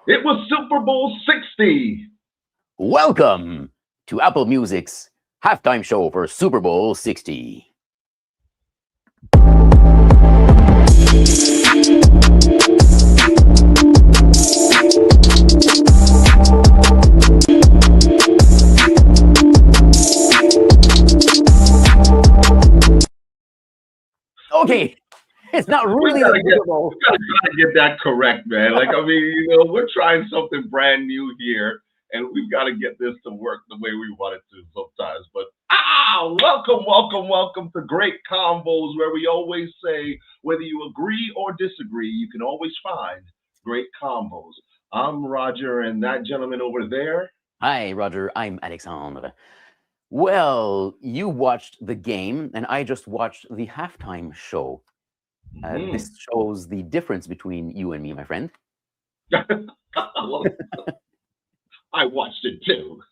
It was Super Bowl 60. Welcome to Apple Music's halftime show for Super Bowl 60. Okay, it's not We really the gotta get Super Bowl. we gotta try to get that correct, man. Like I mean, we're trying something brand new here, and we've got to get this to work the way we want it to sometimes. But welcome to Great Convos, where we always say whether you agree or disagree, you can always find great combos. I'm Roger, and that gentleman over there. Hi, Roger. I'm Alexandre. Well, you watched the game, and I just watched the halftime show. Mhm. This shows the difference between you and me, my friend. Well, I watched it too.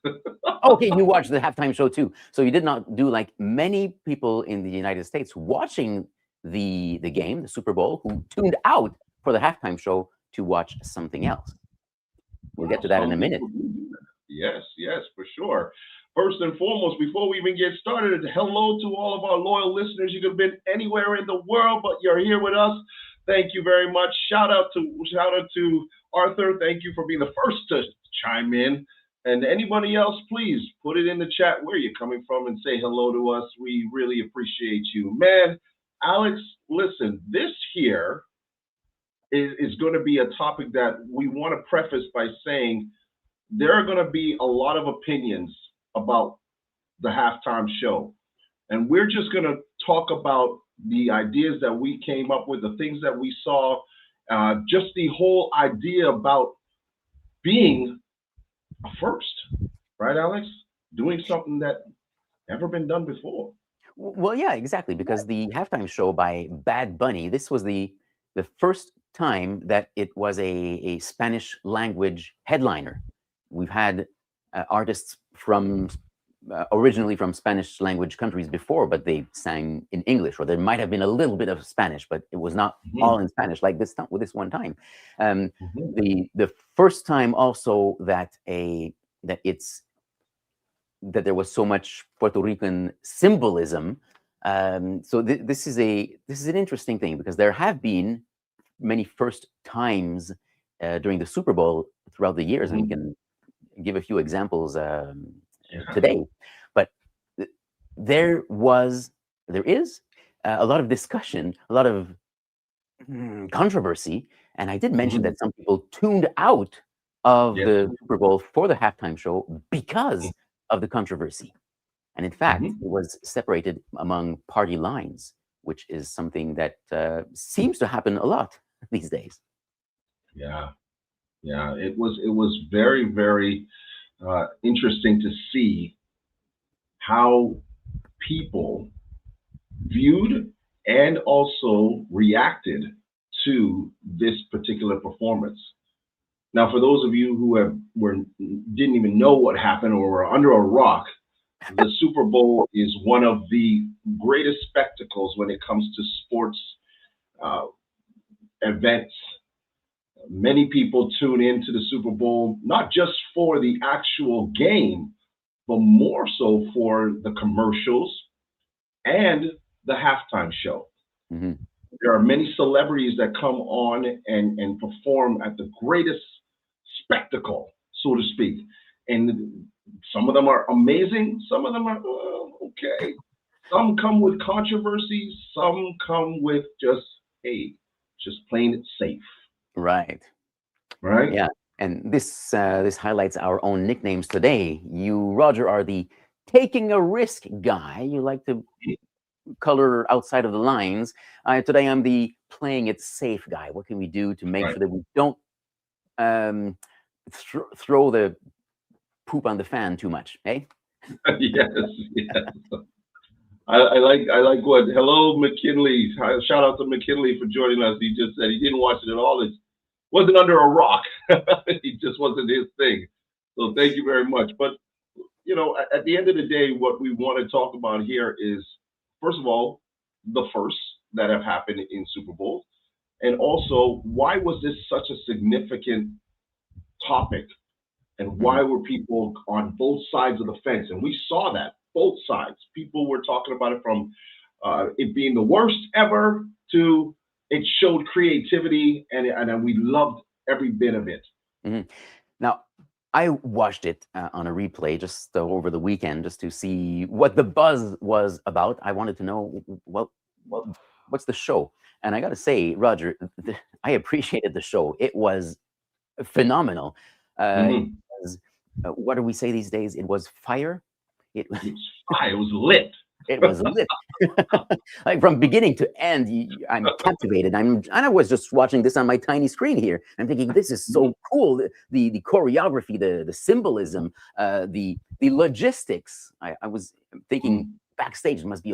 Okay, you watched the halftime show too. So you did not do like many people in the United States watching the game, the Super Bowl, who tuned out for the halftime show to watch something else. We'll get Well, to that in some a minute. people do that. Yes, for sure. First and foremost, before we even get started, hello to all of our loyal listeners. You could have been anywhere in the world, but you're here with us. Thank you very much. Shout out to Arthur. Thank you for being the first to chime in. And anybody else, please put it in the chat where you're coming from and say hello to us. We really appreciate you. Man, Alex, listen, this here is going to be a topic that we want to preface by saying there are going to be a lot of opinions about the halftime show. And we're just going to talk about the ideas that we came up with, the things that we saw, just the whole idea about being a first, right, Alex? Doing something that never been done before. Well, yeah, exactly. Because the halftime show by Bad Bunny, this was the first time that it was a Spanish language headliner. We've had artists from originally from Spanish language countries before, but they sang in English, or there might have been a little bit of Spanish, but it was not all Mhm, in Spanish like this with this one time. Um, mhm, the first time also that a that it's that there was so much Puerto Rican symbolism. So this is an interesting thing because there have been many first times during the Super Bowl throughout the years, and we mhm. can give a few examples Yeah. today. But there was, there is a lot of discussion, a lot of controversy, and I did mention Mhm. that some people tuned out of Yes. the Super Bowl for the halftime show because of the controversy. And in fact, Mhm. it was separated among party lines, which is something that seems to happen a lot these days. Yeah. Yeah. It was very interesting to see how people viewed and also reacted to this particular performance. Now, for those of you who didn't even know what happened or were under a rock, the Super Bowl is one of the greatest spectacles when it comes to sports uh, events. Many people tune into the Super Bowl not just for the actual game, but more so for the commercials and the halftime show. Hmm. There are many celebrities that come on and perform at the greatest spectacle, so to speak. And some of them are amazing, some of them are okay. Some come with controversy, some come with just, hey, just playing it safe, Right. right? Yeah. And this highlights our own nicknames today. You, Roger, are the taking a risk guy. You like to color outside of the lines. Today, I'm the playing it safe guy. What can we do to make Right. sure that we don't um, throw the poop on the fan too much? Eh? Yes, yes. I like what. Hello, McKinley. Shout out to McKinley for joining us. He just said he didn't watch it at all. It wasn't under a rock. It just wasn't his thing. So thank you very much. But at the end of the day, what we want to talk about here is, first of all, the firsts that have happened in Super Bowl, and also why was this such a significant topic, and why were people on both sides of the fence? And we saw that both sides. People were talking about it from it being the worst ever to it showed creativity, and we loved every bit of it. Now, I watched it on a replay just over the weekend just to see what the buzz was about. I wanted to know, well, what's the show? And I got to say, Roger, I appreciated the show. It was phenomenal. It was, what do we say these days? It was fire. It was fire. It was lit. It was lit. Like from beginning to end, I'm captivated. I was just watching this on my tiny screen here. I'm thinking, this is so cool. The choreography, the symbolism, the logistics. I was thinking backstage, it must be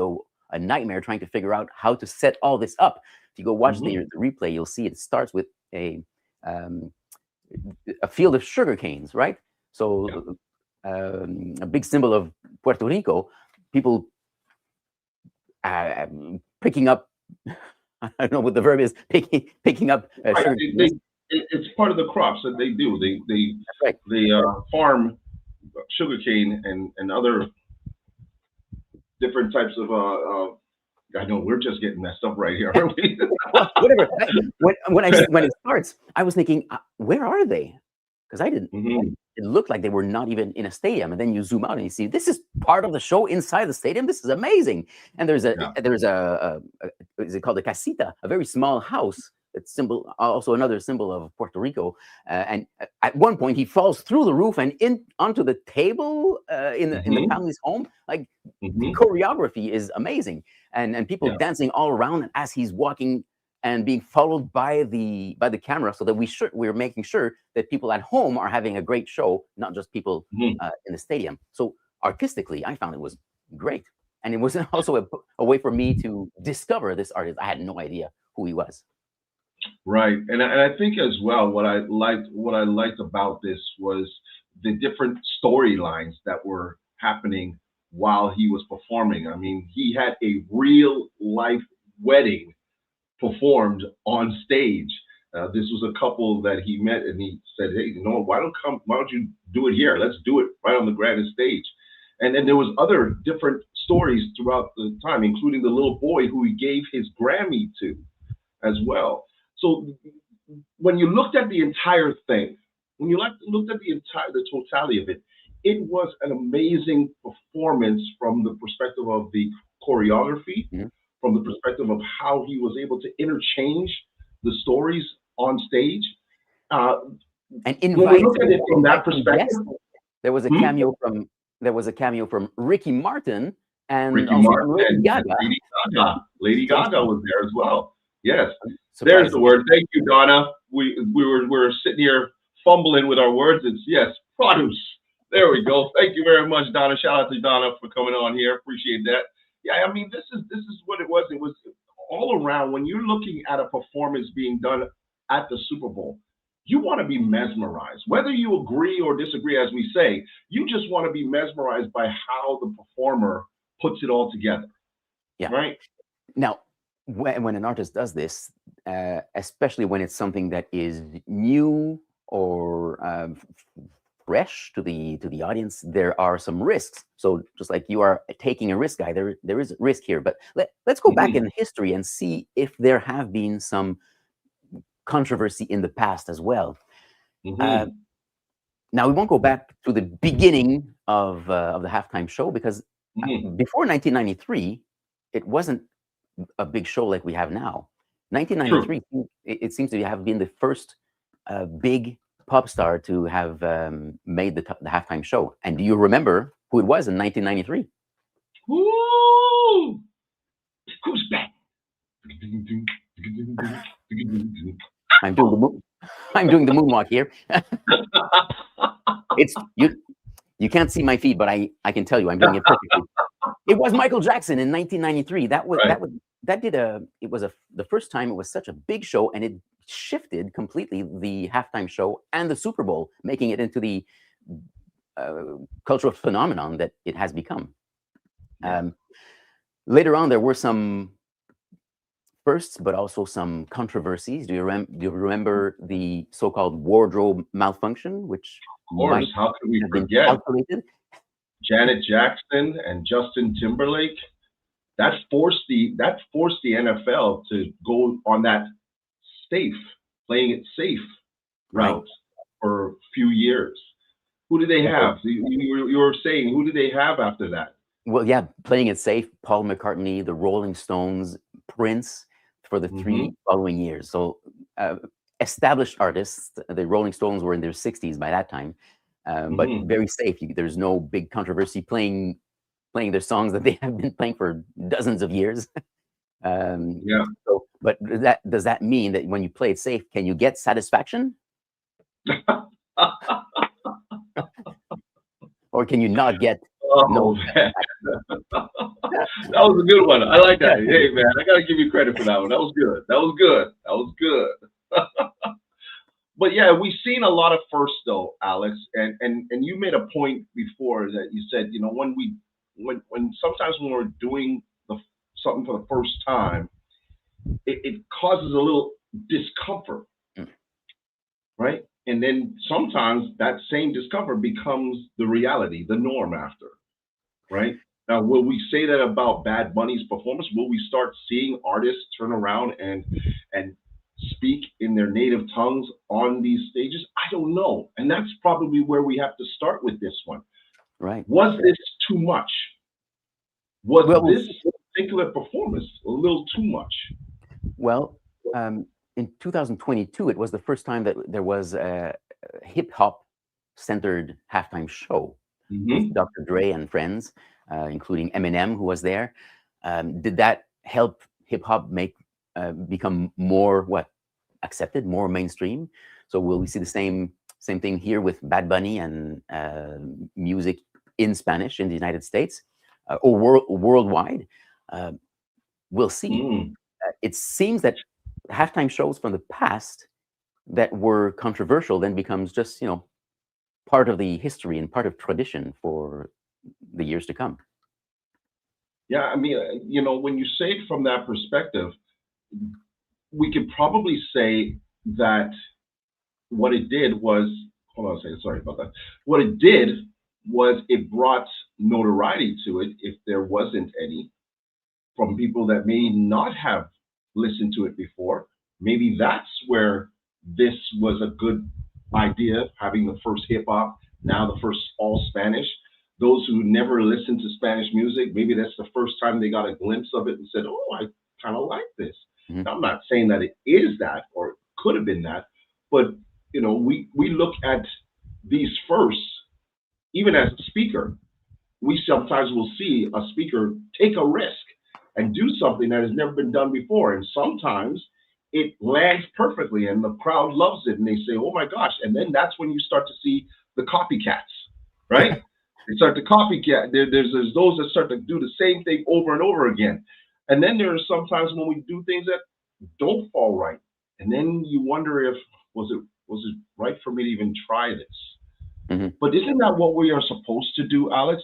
a nightmare trying to figure out how to set all this up. If you go watch the replay, you'll see it starts with a field of sugar canes, right? So a big symbol of Puerto Rico. People picking up, I don't know what the verb is, picking up sugar canes. It's part of the crops that they do. They farm sugarcane and other different types of I know we're just getting messed up right here, aren't we? Well, whatever. When it starts, I was thinking, where are they? Because I didn't. It looked like they were not even in a stadium, and then you zoom out and you see this is part of the show inside the stadium. This is amazing. And there's a is it called a casita, a very small house. It's symbol, also another symbol of Puerto Rico. And at one point, he falls through the roof and onto the table in the family's home. Like the choreography is amazing, and people dancing all around as he's walking and being followed by the camera, so that we're making sure that people at home are having a great show, not just people in the stadium. So artistically, I found it was great, and it was also a way for me to discover this artist. I had no idea who he was. Right, and I think as well, what I liked about this was the different storylines that were happening while he was performing. I mean, he had a real life wedding performed on stage. This was a couple that he met, and he said, "Hey, you know, why don't you do it here? Let's do it right on the grandest stage." And then there was other different stories throughout the time, including the little boy who he gave his Grammy to as well. So when you looked at the entire thing, when you looked at the totality of it, it was an amazing performance from the perspective of the choreography, from the perspective of how he was able to interchange the stories on stage. And when we look at it from that perspective, there was a cameo from Ricky Martin and Lady Gaga. Lady Gaga was there as well. Yes, there's the word. Thank you, Donna. We're sitting here fumbling with our words. It's produce. There we go. Thank you very much, Donna. Shout out to Donna for coming on here. Appreciate that. Yeah, I mean, this is what it was. It was all around. When you're looking at a performance being done at the Super Bowl, you want to be mesmerized. Whether you agree or disagree, as we say, you just want to be mesmerized by how the performer puts it all together. Yeah. Right. Now, when an artist does this, especially when it's something that is new or fresh to the audience, there are some risks. So just like you are taking a risk, guy, there is risk here. But let's go back in history and see if there have been some controversy in the past as well. Now we won't go back to the beginning of the halftime show, because before 1993, it wasn't a big show like we have now. 1993, it seems to have been the first big pop star to have made the halftime show. And do you remember who it was in 1993? Woo! Who's back? I'm doing the moonwalk here. It's you can't see my feet, but I can tell you I'm doing it perfectly. It was Michael Jackson in 1993. That was the first time it was such a big show, and it shifted completely the halftime show and the Super Bowl, making it into the cultural phenomenon that it has become. Later on, there were some firsts, but also some controversies. Do you remember the so-called wardrobe malfunction, which Of course, might how could we have been forget calculated? Janet Jackson and Justin Timberlake? That forced the NFL to go on that safe, playing it safe Right. route for a few years. Who did they have? You were saying, who did they have after that? Well, yeah, playing it safe, Paul McCartney, the Rolling Stones, Prince for the Hmm. 3 following years. So, established artists, the Rolling Stones were in their 60s by that time, but Hmm. very safe. There's no big controversy playing their songs that they have been playing for dozens of years. Um, Yeah. but does that mean that when you play it safe, can you get satisfaction, or can you not get Oh no man, that was a good one. I like that. Hey man, I gotta give you credit for that one. That was good. That was good. That was good. But yeah, we've seen a lot of firsts though, Alex, and you made a point before that you said, when sometimes when we're doing the something for the first time, it causes a little discomfort, Mm, right? And then sometimes that same discomfort becomes the reality, the norm after, right? Now, will we say that about Bad Bunny's performance? Will we start seeing artists turn around and speak in their native tongues on these stages? I don't know, and that's probably where we have to start with this one. right. Was this too much? Was Well, we'll this see. particular performance a little too much? Well, in 2022, it was the first time that there was a hip hop centered halftime show with Hmm. Dr. Dre and friends, including Eminem, who was there. Did that help hip hop become more accepted, more mainstream? So will we see the same thing here with Bad Bunny and music in Spanish in the United States, or worldwide? Uh, we'll see. Mm. It seems that halftime shows from the past that were controversial then becomes just part of the history and part of tradition for the years to come. Yeah, I mean, when you say it from that perspective, we could probably say that what it did was, hold on a second, sorry about that. What it did was it brought notoriety to it, if there wasn't any, from people that may not have listened to it before. Maybe that's where this was a good idea, having the first hip hop, now the first all Spanish. Those who never listened to Spanish music, maybe that's the first time they got a glimpse of it and said, "Oh, I kind of like this." Mhm. Now, I'm not saying that it is that or it could have been that, but we look at these firsts, even as a speaker, we sometimes will see a speaker take a risk and do something that has never been done before. And sometimes it lands perfectly and the crowd loves it and they say, oh my gosh. And then that's when you start to see the copycats, right? They start to copycat. There's those that start to do the same thing over and over again. And then there are sometimes when we do things that don't fall right. And then you wonder if was it right for me to even try this? Mhm. But isn't that what we are supposed to do, Alex?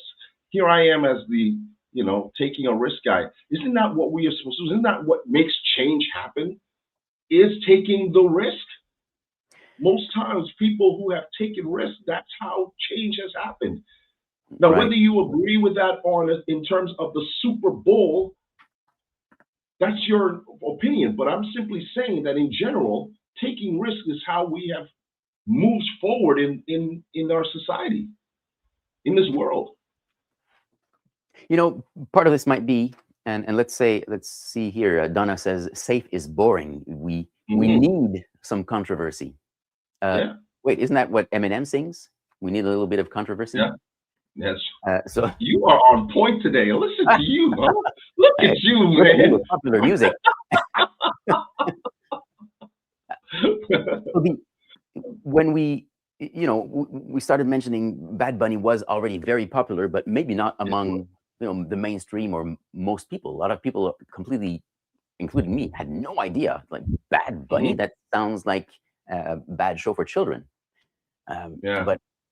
Here I am as the, taking a risk guy. Isn't that what we are supposed to do? Isn't that what makes change happen? Is taking the risk. Most times, people who have taken risks, that's how change has happened. Now, Right. whether you agree with that in terms of the Super Bowl, that's your opinion. But I'm simply saying that in general, taking risks is how we have moved forward in our society, in this world. Part of this might be, and let's see here. Donna says safe is boring. We Hmm. need some controversy. Uh, Yeah, Wait, isn't that what Eminem sings? We need a little bit of controversy. yeah, yes. So You are on point today. Listen to you, huh? Look at hey, you, we're in the mood man. with popular music. So when we started mentioning Bad Bunny was already very popular, but maybe not Yes, you among the mainstream or most people. A lot of people completely, including me, had no idea. Like Bad were. Bunny, Hmm. that sounds like a bad show for children. Yeah.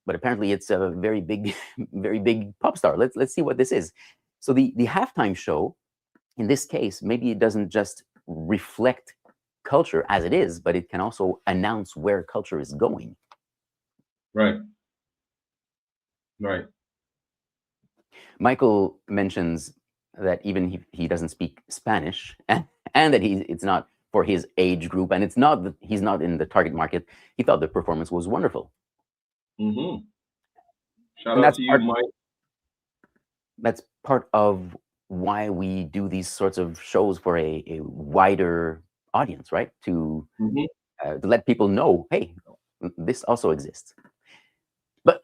But apparently it's a very big, very big pop star. Let's see what this is. So the halftime show in this case, maybe it doesn't just reflect culture as it is, but it can also announce where culture is going. Right. Right. Michael mentions that even he doesn't speak Spanish, and that it's not for his age group, and it's not that he's not in the target market. He thought the performance was wonderful. Mm-hmm. Shout And out to you, Mike. That's part of why we do these sorts of shows for a wider audience, right? To let people know, hey, this also exists. But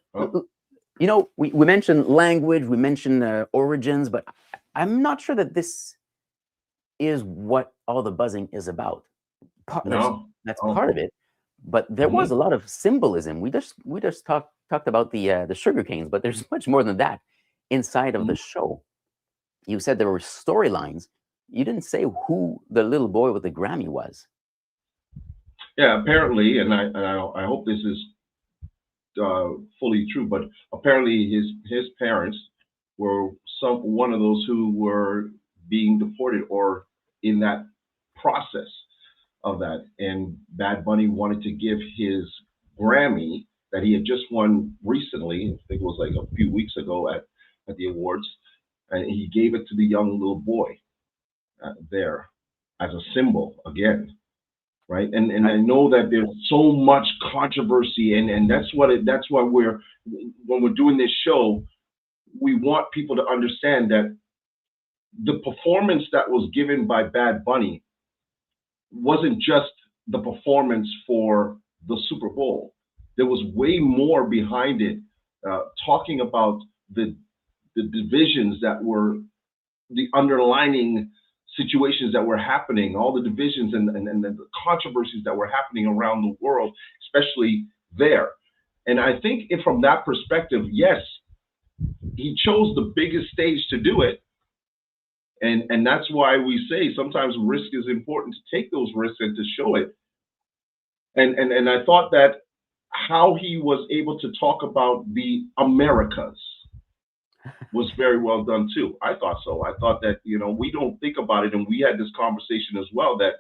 you know, we mentioned language, we mentioned origins, but I'm not sure that this is what all the buzzing is about. That's part of it, but there was a lot of symbolism. We just talked about the sugar canes, but there's much more than that inside of the show. You said there were storylines. You didn't say who the little boy with the Grammy was. Yeah, apparently, and I hope this is fully true, but apparently his parents were one of those who were being deported or in that process of that, and Bad Bunny wanted to give his Grammy that he had just won recently. I think it was like a few weeks ago at the awards, and he gave it to the young little boy there as a symbol again. Right, and I know that there's so much controversy, and that's why when we're doing this show, we want people to understand that the performance that was given by Bad Bunny wasn't just the performance for the Super Bowl. There was way more behind it, talking about the divisions that were the underlining situations that were happening, all the divisions and the controversies that were happening around the world, especially there. And I think from that perspective, yes, he chose the biggest stage to do it. And that's why we say sometimes risk is important to take those risks and to show it. And I thought that how he was able to talk about the Americas was very well done too. I thought so. I thought that, we don't think about it, and we had this conversation as well, that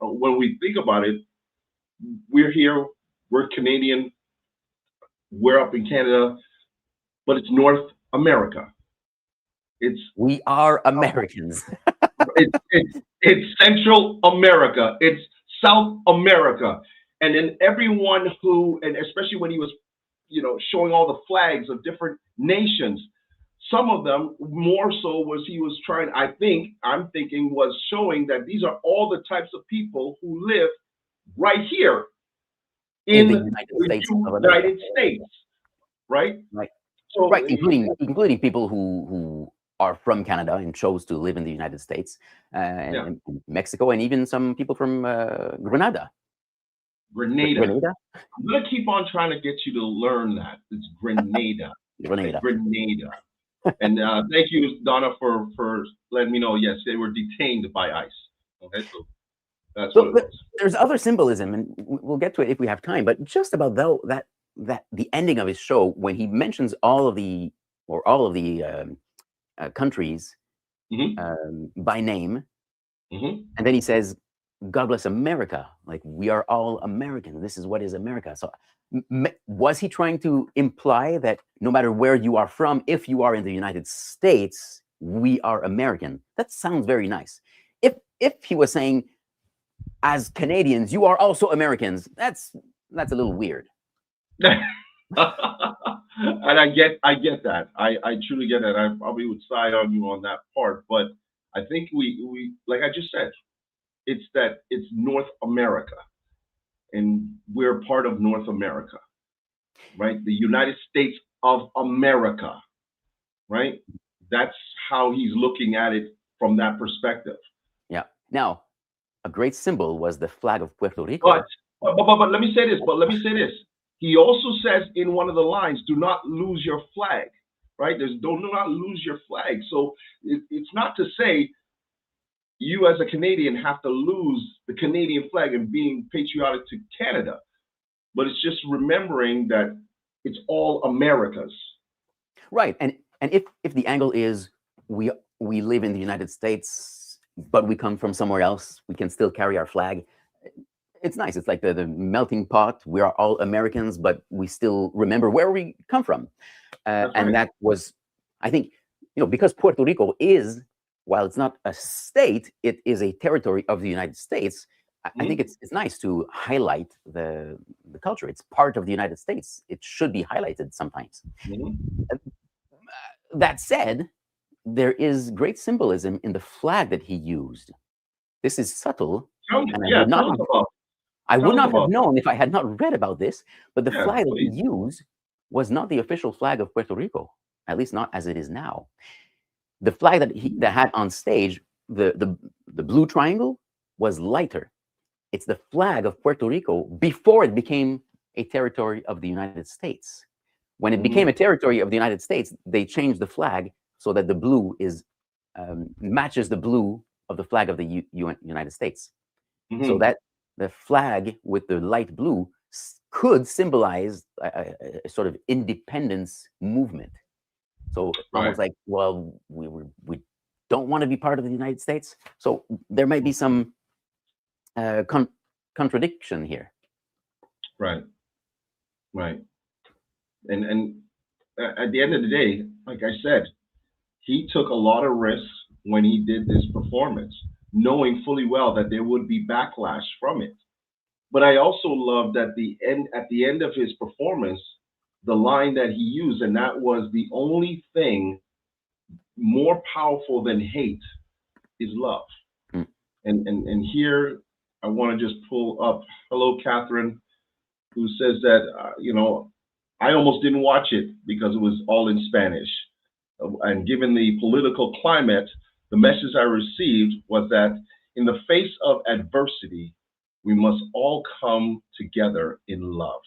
when we think about it, we're here, we're Canadian, we're up in Canada, but it's North America. We are Americans. it's Central America. It's South America. And then everyone and especially when he was, showing all the flags of different nations, some of them more so was he was trying, I'm thinking was showing that these are all the types of people who live right here in the United States, right? Right. So, right, including people who are from Canada and chose to live in the United States, and Mexico, and even some people from Grenada. Grenada. I'm gonna keep on trying to get you to learn that. It's Grenada. Grenada. And thank you, Donna, for letting me know. Yes, they were detained by ICE. Okay, so that's what it was. There's other symbolism, and we'll get to it if we have time. But just about that the ending of his show, when he mentions all of the countries by name, and then he says, "God bless America." Like, we are all American. This is what is America. So was he trying to imply that no matter where you are from, if you are in the United States, we are American? That sounds very nice. If he was saying, as Canadians, you are also Americans, that's a little weird. And I get that. I truly get that. I probably would side on you on that part, but I think we like I just said, it's North America, and we're part of North America, right? The United States of America, right? That's how he's looking at it from that perspective. Yeah. Now, a great symbol was the flag of Puerto Rico. But let me say this. He also says in one of the lines, "Do not lose your flag," right? Do not lose your flag. So it's not to say you as a Canadian have to lose the Canadian flag and being patriotic to Canada, but it's just remembering that it's all Americas. Right, and if the angle is we live in the United States but we come from somewhere else. We can still carry our flag. It's nice. It's like the melting pot. We are all Americans, but we still remember where we come from. That's And right. that was, I think, because Puerto Rico is, while it's not a state, it is a territory of the United States. I think Mhm. it's nice to highlight the culture. It's part of the United States. It should be highlighted sometimes. Mhm. That said, there is great symbolism in the flag that he used. This is subtle, Tell me, and yeah, I would tell us not have about known if I had not read about this, but the that. Yeah, flag that he please. used was not the official flag of Puerto Rico, at least not as it is now. The flag that had on stage, the blue triangle, was lighter. It's the flag of Puerto Rico before it became a territory of the United States. When it became a Mhm. territory of the United States, they changed the flag so that the blue is matches the blue of the flag of the United States. So Mhm. that the flag with the light blue could symbolize a sort of independence movement. So Right. almost like, well, we don't want to be part of the United States. So there might be some uh, con- contradiction here. Right. Right. And at the end of the day, like I said, he took a lot of risks when he did this performance, knowing fully well that there would be backlash from it. But I also loved at the end of his performance, the line that he used, and that was the only thing more powerful than hate is love. Mm. And here I want to just pull up. Hello, Catherine, who says that I almost didn't watch it because it was all in Spanish. And given the political climate, the message I received was that in the face of adversity, we must all come together in love,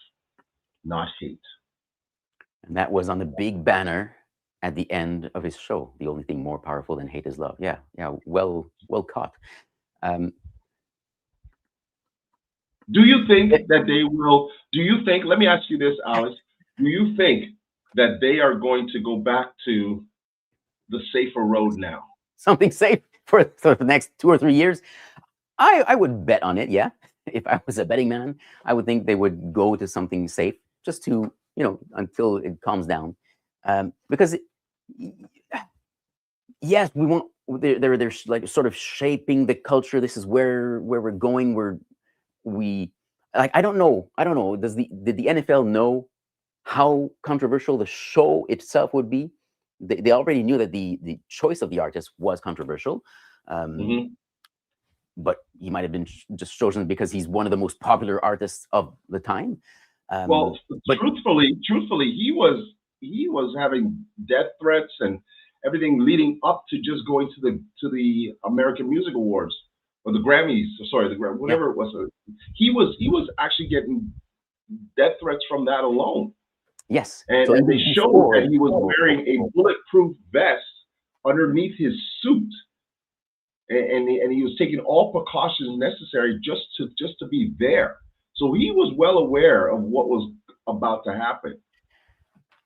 not hate. And that was on the big banner at the end of his show. The only thing more powerful than hate is love. Yeah, yeah, well caught. Um, Do you think it- that they will? Do you think? Let me ask you this, Alex. Do you think that they are going to go back to the safer road now? Something safe for the next 2 or 3 years. I would bet on it. Yeah, if I was a betting man, I would think they would go to something safe just to until it calms down, because yes, we want they're like sort of shaping the culture. This is where we're going. We like I don't know. Did the NFL know how controversial the show itself would be? They already knew that the choice of the artist was controversial. Um, Hmm. but he might have been just chosen because he's one of the most popular artists of the time. Well, But truthfully, he was having death threats and everything leading up to just going to the American Music Awards or the Grammys. Sorry, yeah, whatever it was. He was actually getting death threats from that alone, yes. So and they even showed that before, he was wearing a bulletproof vest underneath his suit, and he was taking all precautions necessary just to be there. So he was well aware of what was about to happen.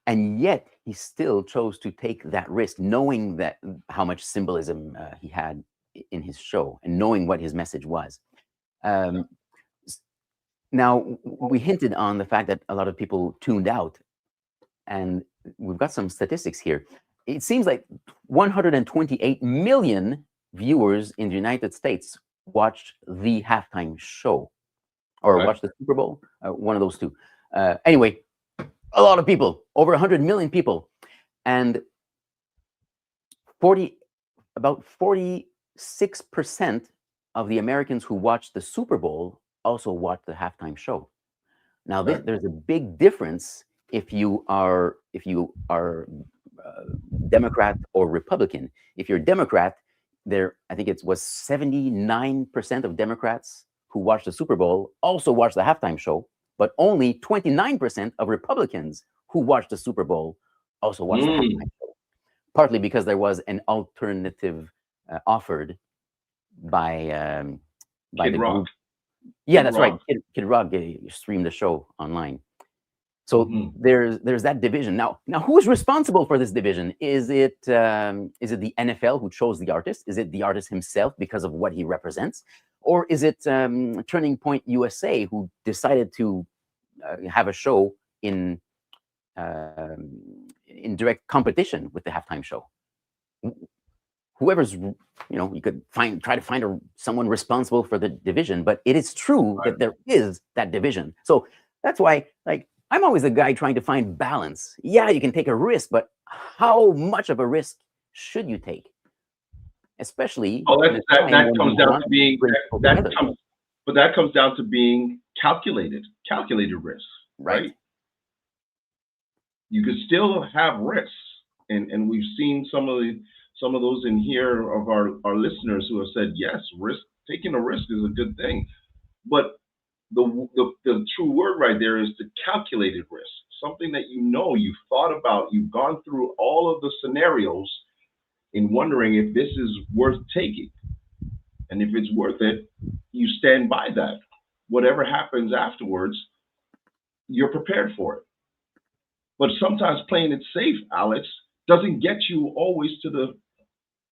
and yet he still chose to take that risk, knowing that how much symbolism he had in his show, and knowing what his message was. Um, Now, we hinted on the fact that a lot of people tuned out, and we've got some statistics here. It seems like 128 million viewers in the United States watched the halftime show or Okay. watched the Super Bowl, one of those two. Anyway, a lot of people, over 100 million people, and 40, about 46% of the Americans who watched the Super Bowl also watched the halftime show. Now, Okay. there's a big difference if you are Democrat or Republican. If you're Democrat, I think it was 79% of Democrats who watched the Super Bowl also watched the halftime show, but only 29% of Republicans who watched the Super Bowl also watched the Mm, halftime show. Partly because there was an alternative offered by Kid the Rock. group. Yeah, Kid that's right. Rock. Kid Rock streamed the show online. So there's that division. Now who is responsible for this division? Is it the NFL who chose the artist? Is it the artist himself because of what he represents? Or is it Turning Point USA who decided to have a show in direct competition with the halftime show? Whoever's, you could try to find someone responsible for the division, but it is true that there is that division. So that's why, like, I'm always the guy trying to find balance. Yeah, you can take a risk, but how much of a risk should you take? Especially that comes down to being that comes down to being calculated risks, right? You could still have risks, and we've seen some of those in here of our listeners who have said, yes, taking a risk is a good thing, but the true word right there is the calculated risk, something that you've thought about, you've gone through all of the scenarios in wondering if this is worth taking. And if it's worth it, you stand by that. Whatever happens afterwards, you're prepared for it. But sometimes playing it safe, Alex, doesn't get you always to the,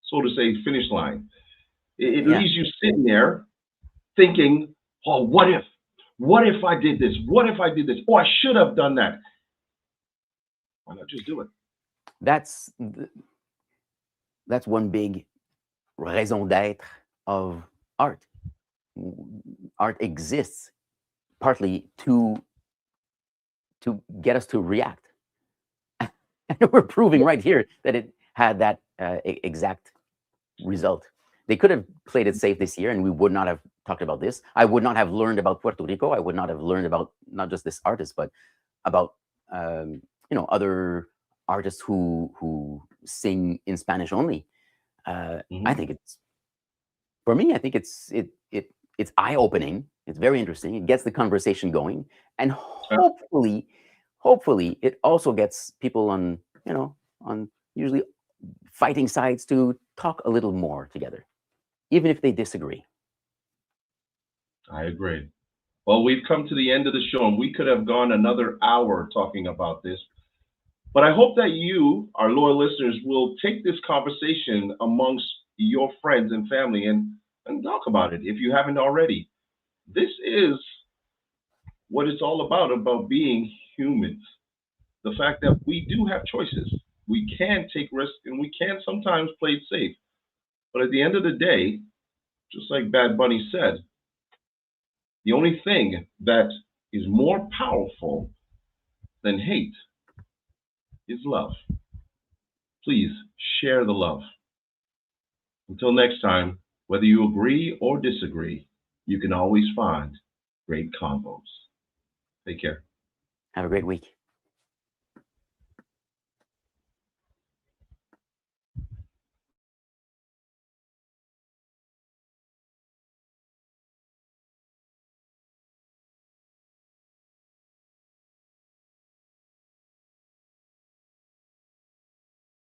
so to say, finish line. It leaves you sitting there thinking, oh, what if? What if I did this? What if I did this? Oh, I should have done that. Why not just do it? That's one big raison d'être of art. Art exists partly to get us to react. And we're proving right here that it had that exact result. They could have played it safe this year, and we would not have talked about this. I would not have learned about Puerto Rico. I would not have learned about not just this artist, but about other artists who sing in Spanish only. I think it's, for me, I think it's eye-opening. It's very interesting. It gets the conversation going, and hopefully it also gets people on usually fighting sides to talk a little more together, even if they disagree. I agree. Well, we've come to the end of the show, and we could have gone another hour talking about this. But I hope that you, our loyal listeners, will take this conversation amongst your friends and family and talk about it if you haven't already. This is what it's all about being humans. The fact that we do have choices. We can take risks, and we can sometimes play it safe. But at the end of the day, just like Bad Bunny said, the only thing that is more powerful than hate is love. Please share the love. Until next time, whether you agree or disagree, you can always find Great Convos. Take care. Have a great week.